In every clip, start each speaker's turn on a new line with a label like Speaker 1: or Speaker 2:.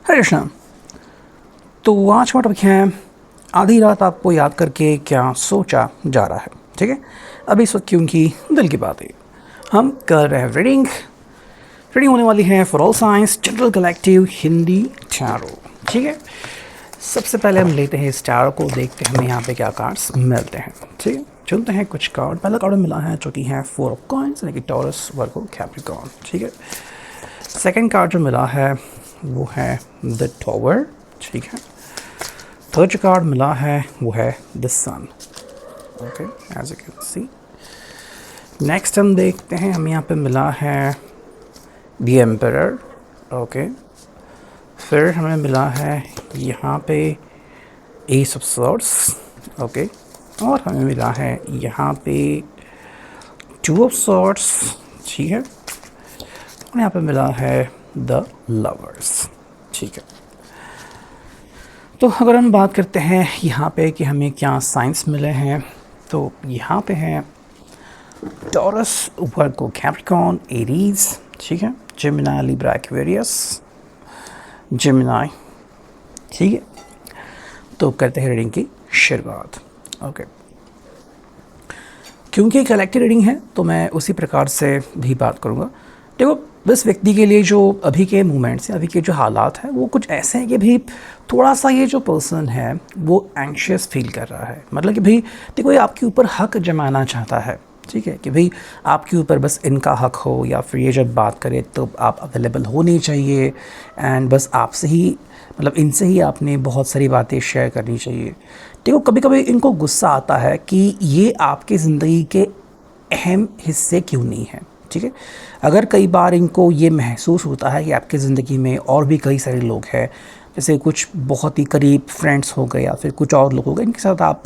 Speaker 1: हरे कृष्णा। तो आज का टॉपिक है आधी रात आपको याद करके क्या सोचा जा रहा है। ठीक है, अभी इस वक्त क्योंकि दिल की बात है, हम कर रहे हैं रीडिंग होने वाली है for all science general collective Hindi tarot. ठीक है, सबसे पहले हम लेते हैं इस टैरो को, देखते हैं हमें यहाँ पे क्या कार्ड्स मिलते हैं। ठीक है, चुनते हैं कुछ कार्ड। पहला कार्ड मिला है जो कि है 4 ऑफ कॉइंस, यानी कि टॉरस, वर्गो, कैप्रिकॉर्न। ठीक है, सेकंड कार्ड जो मिला है वो है द टॉवर। ठीक है, थर्ड जो कार्ड मिला है वो है the sun. Okay, as you can see. Next हम देखते हैं, हमें यहाँ पे मिला है द एम्परर। ओके, फिर हमें मिला है यहाँ पे एस ऑफ सॉर्ड्स। ओके, और हमें मिला है यहाँ पे 2 ऑफ सॉर्ड्स। ठीक है, और यहाँ पे मिला है द लवर्स। ठीक है, तो अगर हम बात करते हैं यहाँ पे कि हमें क्या साइंस मिले हैं, तो यहाँ पे है टॉरस, वर्गो, कैप्रिकॉर्न, एरीज। ठीक है, जेमिनी, लिब्रा, एक्वेरियस, जेमिनी। ठीक है, तो करते हैं रीडिंग की शुरुआत। ओके, क्योंकि कलेक्टिव रीडिंग है तो मैं उसी प्रकार से भी बात करूँगा। देखो, इस व्यक्ति के लिए जो अभी के मोमेंट्स हैं, अभी के जो हालात हैं, वो कुछ ऐसे हैं कि भाई थोड़ा सा ये जो पर्सन है वो एंग्शियस फील कर रहा है। मतलब कि भाई देखो, ये आपके ऊपर हक जमाना चाहता है। ठीक है, कि भाई आपके ऊपर बस इनका हक हो, या फिर ये जब बात करे तो आप अवेलेबल होनी चाहिए, एंड बस आपसे ही, मतलब इनसे ही आपने बहुत सारी बातें शेयर करनी चाहिए। देखो, कभी कभी इनको गुस्सा आता है कि ये आपकी ज़िंदगी के अहम हिस्से क्यों नहीं है। ठीक है, अगर कई बार इनको ये महसूस होता है कि आपकी ज़िंदगी में और भी कई सारे लोग हैं, जैसे कुछ बहुत ही करीब फ्रेंड्स हो गए या फिर कुछ और लोग हो गए, इनके साथ आप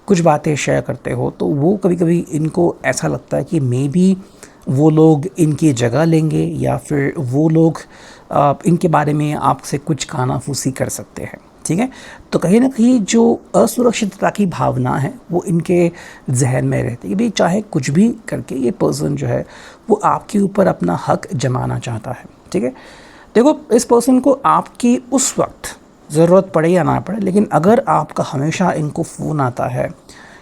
Speaker 1: कुछ बातें शेयर करते हो, तो वो कभी कभी इनको ऐसा लगता है कि मे बी वो लोग इनकी जगह लेंगे, या फिर वो लोग इनके बारे में आपसे कुछ कानाफूसी कर सकते हैं। ठीक है, तो कहीं ना कहीं जो असुरक्षितता की भावना है वो इनके जहन में रहती है कि भाई चाहे कुछ भी करके ये पर्सन जो है वो आपके ऊपर अपना हक जमाना चाहता है। ठीक है, देखो, इस पर्सन को आपकी उस वक्त ज़रूरत पड़े या ना पड़े, लेकिन अगर आपका हमेशा इनको फ़ोन आता है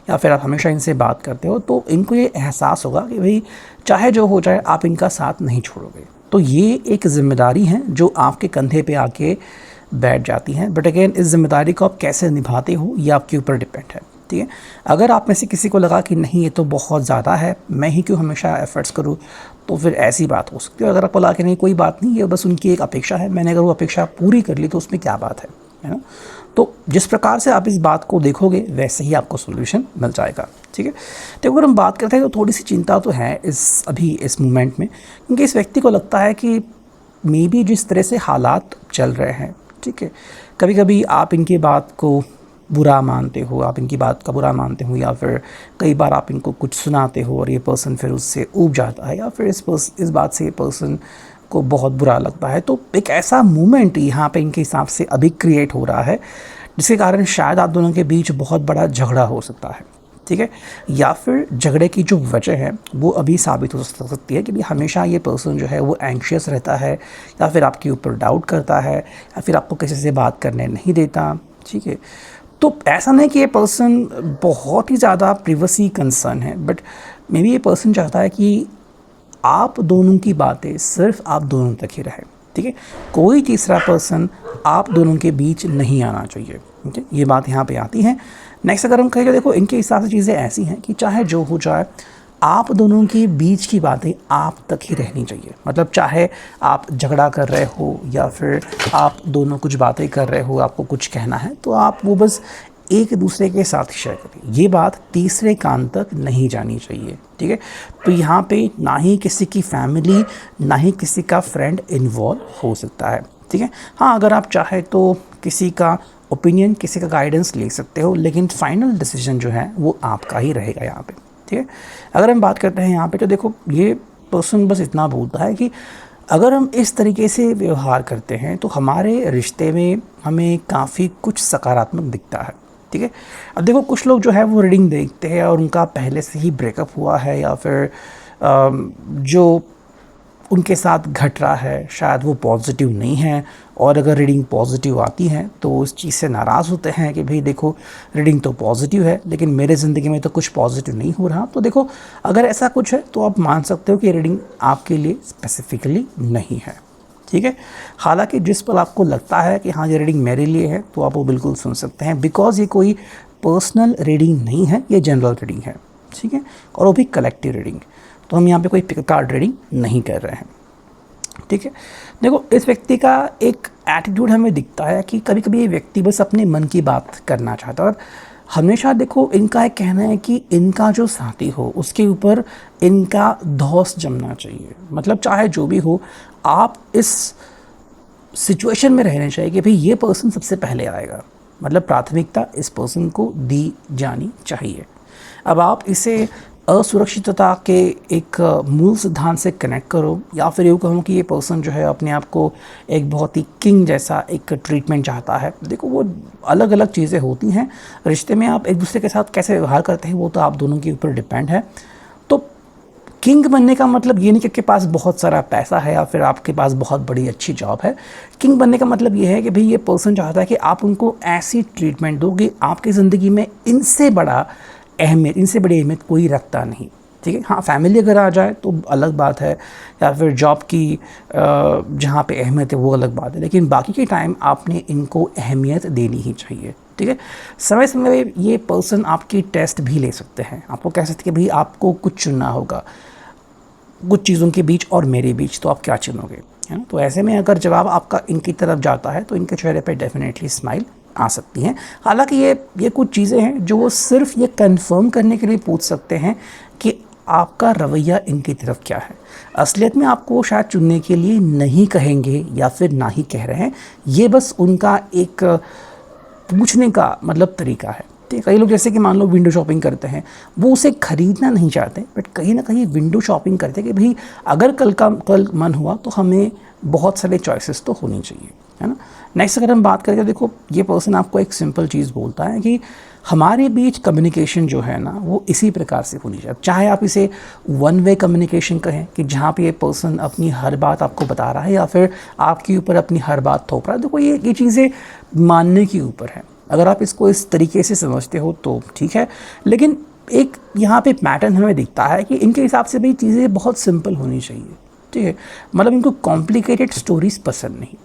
Speaker 1: या फिर आप हमेशा इनसे बात करते हो, तो इनको ये एहसास होगा कि भाई चाहे जो हो जाए आप इनका साथ नहीं छोड़ोगे। तो ये एक ज़िम्मेदारी है जो आपके कंधे पे आके बैठ जाती हैं। बट अगेन, इस ज़िम्मेदारी को आप कैसे निभाते हो ये आपके ऊपर डिपेंड है। ठीक है, अगर आप में से किसी को लगा कि नहीं ये तो बहुत ज़्यादा है, मैं ही क्यों हमेशा एफर्ट्स करूँ, तो फिर ऐसी बात हो सकती है। अगर आपको लगा कि नहीं कोई बात नहीं, ये बस उनकी एक अपेक्षा है, मैंने अगर वो अपेक्षा पूरी कर ली तो उसमें क्या बात है ना। तो जिस प्रकार से आप इस बात को देखोगे वैसे ही आपको सोल्यूशन मिल जाएगा। ठीक है, तो अगर हम बात करते हैं तो थोड़ी सी चिंता तो है इस मोमेंट में, क्योंकि इस व्यक्ति को लगता है कि मे बी जिस तरह से हालात चल रहे हैं, ठीक है, कभी कभी आप इनकी बात को बुरा मानते हो, आप इनकी बात का बुरा मानते हो, या फिर कई बार आप इनको कुछ सुनाते हो और ये पर्सन फिर उससे ऊब जाता है, या फिर इस बात से ये पर्सन को बहुत बुरा लगता है। तो एक ऐसा मोमेंट यहाँ पे इनके हिसाब से अभी क्रिएट हो रहा है जिसके कारण शायद आप दोनों के बीच बहुत बड़ा झगड़ा हो सकता है। ठीक है, या फिर झगड़े की जो वजह है वो अभी साबित हो सकती है कि भाई हमेशा ये पर्सन जो है वो एंग्शियस रहता है, या फिर आपके ऊपर डाउट करता है, या फिर आपको किसी से बात करने नहीं देता। ठीक है, तो ऐसा नहीं कि ये पर्सन बहुत ही ज़्यादा प्रिवेसी कंसर्न है, बट मे बी ये पर्सन चाहता है कि आप दोनों की बातें सिर्फ आप दोनों तक ही रहे। ठीक है, कोई तीसरा पर्सन आप दोनों के बीच नहीं आना चाहिए। ठीक है, ये बात यहाँ पे आती है। नेक्स्ट अगर हम कहेंगे, देखो इनके हिसाब से चीज़ें ऐसी हैं कि चाहे जो हो जाए आप दोनों के बीच की बातें आप तक ही रहनी चाहिए। मतलब चाहे आप झगड़ा कर रहे हो या फिर आप दोनों कुछ बातें कर रहे हो, आपको कुछ कहना है, तो आप वो बस एक दूसरे के साथ शेयर करिए। ये बात तीसरे कान तक नहीं जानी चाहिए। ठीक है, तो यहाँ पे ना ही किसी की फैमिली ना ही किसी का फ्रेंड इन्वॉल्व हो सकता है। ठीक है, हाँ, अगर आप चाहे तो किसी का ओपिनियन, किसी का गाइडेंस ले सकते हो, लेकिन फाइनल डिसीजन जो है वो आपका ही रहेगा यहाँ पे। ठीक है, अगर हम बात करते हैं यहाँ पे, तो देखो ये पर्सन बस इतना बोलता है कि अगर हम इस तरीके से व्यवहार करते हैं तो हमारे रिश्ते में हमें काफ़ी कुछ सकारात्मक दिखता है। ठीक है, अब देखो कुछ लोग जो है वो रीडिंग देखते हैं और उनका पहले से ही ब्रेकअप हुआ है, या फिर जो उनके साथ घट रहा है, शायद वो पॉजिटिव नहीं है, और अगर रीडिंग पॉजिटिव आती है तो उस चीज़ से नाराज़ होते हैं कि भाई देखो रीडिंग तो पॉजिटिव है लेकिन मेरे ज़िंदगी में तो कुछ पॉजिटिव नहीं हो रहा। तो देखो अगर ऐसा कुछ है तो आप मान सकते हो कि रीडिंग आपके लिए स्पेसिफिकली नहीं है, ठीक है। हालांकि जिस पल आपको लगता है कि हाँ ये रीडिंग मेरे लिए है तो आप वो बिल्कुल सुन सकते हैं, बिकॉज ये कोई पर्सनल रीडिंग नहीं है, ये जनरल रीडिंग है, ठीक है, और वो भी कलेक्टिव रीडिंग। तो हम यहाँ पे कोई पिक कार्ड रीडिंग नहीं कर रहे हैं, ठीक है। देखो इस व्यक्ति का एक एटीट्यूड हमें दिखता है कि कभी कभी ये व्यक्ति बस अपने मन की बात करना चाहता है, और हमेशा देखो इनका एक कहना है कि इनका जो साथी हो उसके ऊपर इनका धौंस जमना चाहिए। मतलब चाहे जो भी हो आप इस सिचुएशन में रहना चाहिए कि भाई ये पर्सन सबसे पहले आएगा, मतलब प्राथमिकता इस पर्सन को दी जानी चाहिए। अब आप इसे असुरक्षितता के एक मूल सिद्धांत से कनेक्ट करो, या फिर यूँ कहूँ कि ये पर्सन जो है अपने आप को एक बहुत ही किंग जैसा एक ट्रीटमेंट चाहता है। देखो वो अलग अलग चीज़ें होती हैं रिश्ते में, आप एक दूसरे के साथ कैसे व्यवहार करते हैं वो तो आप दोनों के ऊपर डिपेंड है। तो किंग बनने का मतलब ये नहीं कि आपके पास बहुत सारा पैसा है या फिर आपके पास बहुत बड़ी अच्छी जॉब है। किंग बनने का मतलब ये है कि भाई ये पर्सन चाहता है कि आप उनको ऐसी ट्रीटमेंट दो कि आपकी ज़िंदगी में इनसे बड़ी अहमियत कोई रखता नहीं, ठीक है। हाँ फैमिली अगर आ जाए तो अलग बात है, या फिर जॉब की जहाँ पे अहमियत है वो अलग बात है, लेकिन बाकी के टाइम आपने इनको अहमियत देनी ही चाहिए, ठीक है। समय समय पे ये पर्सन आपकी टेस्ट भी ले सकते हैं, आपको कह सकते हैं कि भाई आपको कुछ चुनना होगा कुछ चीज़ों के बीच और मेरे बीच, तो आप क्या चुनोगे, है ना। तो ऐसे में अगर जवाब आपका इनकी तरफ जाता है तो इनके चेहरे पे डेफिनेटली स्माइल आ सकती हैं। हालांकि ये कुछ चीज़ें हैं जो वो सिर्फ ये कंफर्म करने के लिए पूछ सकते हैं कि आपका रवैया इनकी तरफ क्या है। असलियत में आपको शायद चुनने के लिए नहीं कहेंगे या फिर ना ही कह रहे हैं, ये बस उनका एक पूछने का मतलब तरीका है। ठीक, कई लोग जैसे कि मान लो विंडो शॉपिंग करते हैं, वो उसे खरीदना नहीं चाहते बट कहीं ना कहीं विंडो शॉपिंग करते हैं कि भाई अगर कल मन हुआ तो हमें बहुत सारे चॉइसेस तो होनी चाहिए, है ना। नेक्स्ट अगर हम बात करें, देखो ये पर्सन आपको एक सिंपल चीज़ बोलता है कि हमारे बीच कम्युनिकेशन जो है ना वो इसी प्रकार से होनी चाहिए। चाहे आप इसे वन वे कम्युनिकेशन कहें कि जहाँ पे ये पर्सन अपनी हर बात आपको बता रहा है या फिर आपके ऊपर अपनी हर बात थोप रहा है, देखो ये चीज़ें मानने के ऊपर है। अगर आप इसको इस तरीके से समझते हो तो ठीक है, लेकिन एक यहाँ पे पैटर्न हमें दिखता है कि इनके हिसाब से भी चीज़ें बहुत सिंपल होनी चाहिए, ठीक है। मतलब इनको कॉम्प्लिकेटेड स्टोरीज पसंद नहीं।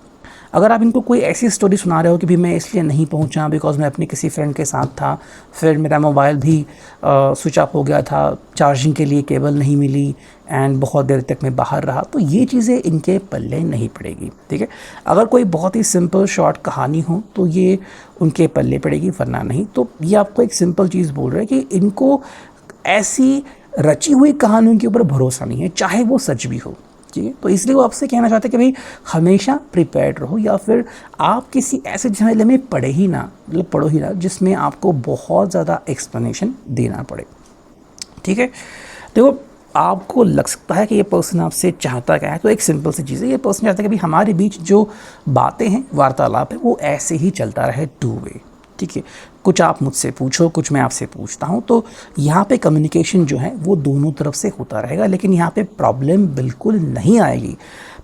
Speaker 1: अगर आप इनको कोई ऐसी स्टोरी सुना रहे हो कि भी मैं इसलिए नहीं पहुंचा बिकॉज़ मैं अपने किसी फ्रेंड के साथ था, फिर मेरा मोबाइल भी स्विच ऑफ हो गया था, चार्जिंग के लिए केबल नहीं मिली एंड बहुत देर तक मैं बाहर रहा, तो ये चीज़ें इनके पल्ले नहीं पड़ेगी, ठीक है। अगर कोई बहुत ही सिंपल शॉर्ट कहानी हो तो ये उनके पल्ले पड़ेगी, वरना नहीं। तो ये आपको एक सिंपल चीज़ बोल रहा है कि इनको ऐसी रची हुई कहानियों के ऊपर भरोसा नहीं है, चाहे वो सच भी हो, ठीक है। तो इसलिए वो आपसे कहना चाहते हैं कि भाई हमेशा प्रिपेयर्ड रहो, या फिर आप किसी ऐसे झमेले में पढ़ो ही ना जिसमें आपको बहुत ज़्यादा एक्सप्लेनेशन देना पड़े, ठीक है। देखो आपको लग सकता है कि ये पर्सन आपसे चाहता क्या है, तो एक सिंपल सी चीज़ है, ये पर्सन चाहता है कि भाई हमारे बीच जो बातें हैं, वार्तालाप है, वो ऐसे ही चलता रहे, टू वे, ठीक है। कुछ आप मुझसे पूछो, कुछ मैं आपसे पूछता हूँ, तो यहाँ पे कम्युनिकेशन जो है वो दोनों तरफ से होता रहेगा, लेकिन यहाँ पे प्रॉब्लम बिल्कुल नहीं आएगी।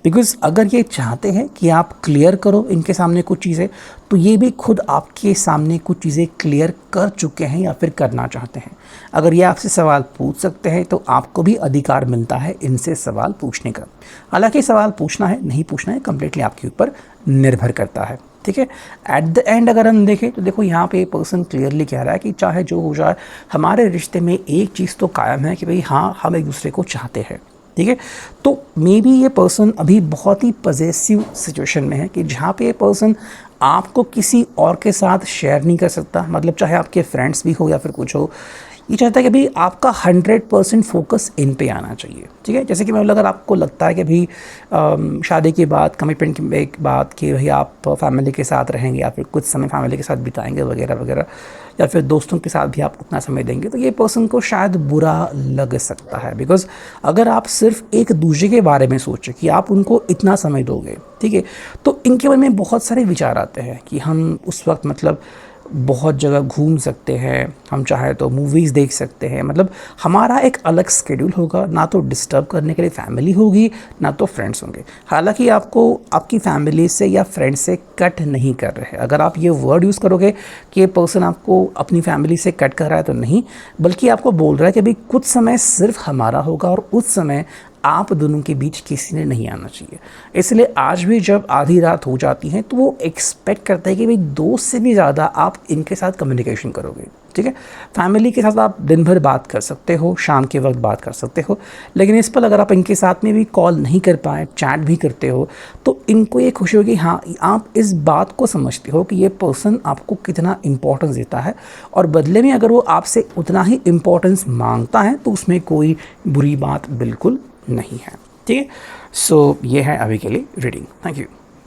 Speaker 1: बिकॉज़ अगर ये चाहते हैं कि आप क्लियर करो इनके सामने कुछ चीज़ें, तो ये भी खुद आपके सामने कुछ चीज़ें क्लियर कर चुके हैं या फिर करना चाहते हैं। अगर ये आपसे सवाल पूछ सकते हैं तो आपको भी अधिकार मिलता है इनसे सवाल पूछने का। हालांकि सवाल पूछना है नहीं पूछना है कम्प्लीटली आपके ऊपर निर्भर करता है, ठीक है। एट द एंड अगर हम देखें तो देखो यहाँ पे पर्सन क्लियरली कह रहा है कि चाहे जो हो जाए हमारे रिश्ते में एक चीज़ तो कायम है कि भाई हाँ हम एक दूसरे को चाहते हैं, ठीक है। तो मे बी ये पर्सन अभी बहुत ही पजेसिव सिचुएशन में है कि जहाँ पे ये पर्सन आपको किसी और के साथ शेयर नहीं कर सकता, मतलब चाहे आपके फ्रेंड्स भी हो या फिर कुछ हो। ये चाहता है कि भाई आपका 100% फोकस इन पे आना चाहिए, ठीक है। जैसे कि मतलब अगर आपको लगता है कि भाई शादी के बाद कमिटमेंट के बाद कि भाई आप फैमिली के साथ रहेंगे या फिर कुछ समय फैमिली के साथ बिताएंगे वगैरह वगैरह, या फिर दोस्तों के साथ भी आप उतना समय देंगे, तो ये पर्सन को शायद बुरा लग सकता है। बिकॉज़ अगर आप सिर्फ एक दूसरे के बारे में सोचें कि आप उनको इतना समय दोगे, ठीक है, तो इनके मन में बहुत सारे विचार आते हैं कि हम उस वक्त मतलब बहुत जगह घूम सकते हैं, हम चाहे तो मूवीज़ देख सकते हैं, मतलब हमारा एक अलग स्केड्यूल होगा, ना तो डिस्टर्ब करने के लिए फैमिली होगी, ना तो फ्रेंड्स होंगे। हालांकि आपको आपकी फैमिली से या फ्रेंड्स से कट नहीं कर रहे। अगर आप ये वर्ड यूज़ करोगे कि ये पर्सन आपको अपनी फैमिली से कट कर रहा है, तो नहीं, बल्कि आपको बोल रहा है कि भाई कुछ समय सिर्फ हमारा होगा और उस समय आप दोनों के बीच किसी ने नहीं आना चाहिए। इसलिए आज भी जब आधी रात हो जाती है तो वो एक्सपेक्ट करता है कि भाई दोस्त से भी ज़्यादा आप इनके साथ कम्युनिकेशन करोगे, ठीक है। फैमिली के साथ आप दिन भर बात कर सकते हो, शाम के वक्त बात कर सकते हो, लेकिन इस पर अगर आप इनके साथ में भी कॉल नहीं कर पाए, चैट भी करते हो, तो इनको ये खुशी होगी, हाँ आप इस बात को समझते हो कि ये पर्सन आपको कितना इम्पोर्टेंस देता है, और बदले में अगर वो आपसे उतना ही इम्पोर्टेंस मांगता है तो उसमें कोई बुरी बात बिल्कुल नहीं है, ठीक है। सो ये है अभी के लिए रीडिंग। Thank you.